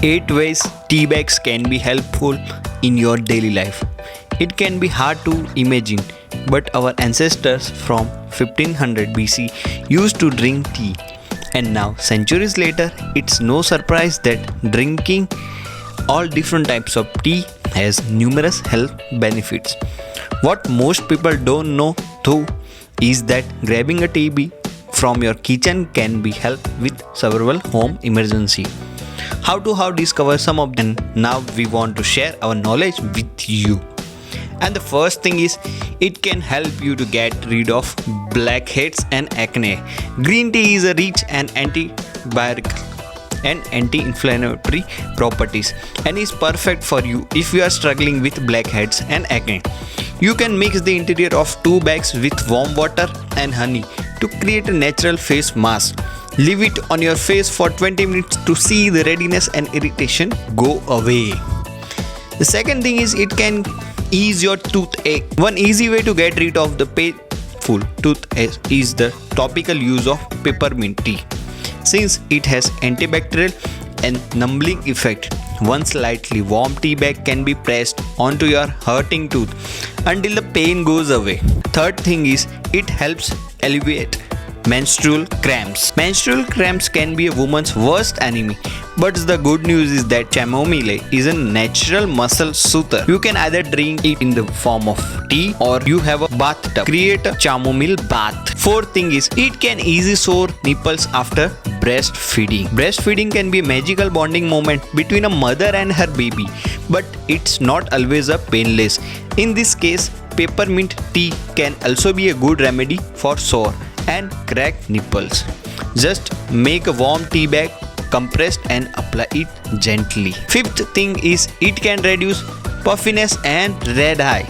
8 ways tea bags can be helpful in your daily life. It can be hard to imagine, but our ancestors from 1500 BC used to drink tea. And now, centuries later, it's no surprise that drinking all different types of tea has numerous health benefits. What most people don't know though is that grabbing a tea from your kitchen can be help with several home emergency. How to discover some of them? Now we want to share our knowledge with you. And the first thing is, it can help you to get rid of blackheads and acne. Green tea is a rich and antibiotic and anti-inflammatory properties and is perfect for you if you are struggling with blackheads and acne. You can mix the interior of 2 bags with warm water and honey to create a natural face mask. Leave it on your face for 20 minutes to see the redness and irritation go away. The second thing is, it can ease your toothache. One easy way to get rid of the painful toothache is the topical use of peppermint tea. Since it has antibacterial and numbing effect, one slightly warm tea bag can be pressed onto your hurting tooth until the pain goes away. Third thing is, it helps alleviate menstrual cramps. Menstrual cramps can be a woman's worst enemy, but the good news is that chamomile is a natural muscle soother. You can either drink it in the form of tea or you have a bathtub. Create a chamomile bath. Fourth thing is, it can ease sore nipples after breastfeeding. Breastfeeding can be a magical bonding moment between a mother and her baby, but it's not always a painless. In this case, peppermint tea can also be a good remedy for sore and cracked nipples. Just make a warm tea bag, compressed, and apply it gently. Fifth thing is, it can reduce puffiness and red eye.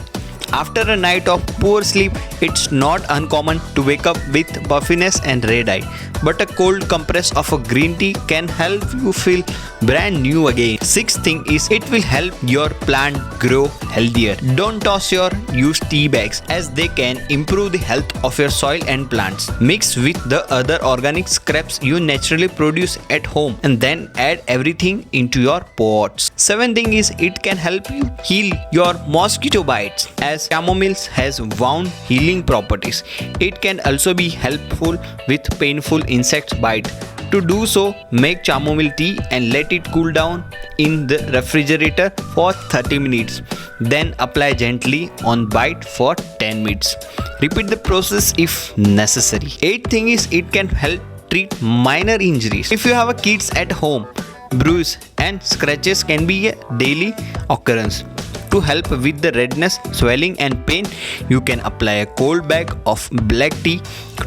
After a night of poor sleep, it's not uncommon to wake up with puffiness and red eye, but a cold compress of a green tea can help you feel brand new again. Sixth thing is, it will help your plant grow healthier. Don't toss your used tea bags, as they can improve the health of your soil and plants. Mix with the other organic scraps you naturally produce at home and then add everything into your pots. Seventh thing is, it can help you heal your mosquito bites. As chamomile has wound healing properties, it can also be helpful with painful insect bite. To do so, make chamomile tea and let it cool down in the refrigerator for 30 minutes. Then apply gently on bite for 10 minutes. Repeat the process if necessary. Eighth thing is, it can help treat minor injuries. If you have a kids at home, bruise and scratches can be a daily occurrence. To help with the redness, swelling and pain, you can apply a cold bag of black tea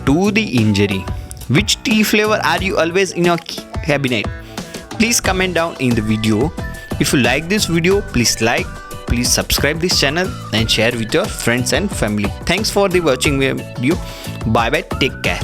to the injury. Which tea flavor are you always in your cabinet? Please comment down in the video. If you like this video, please like, please subscribe this channel and share with your friends and family. Thanks for the watching video. Bye bye, take care.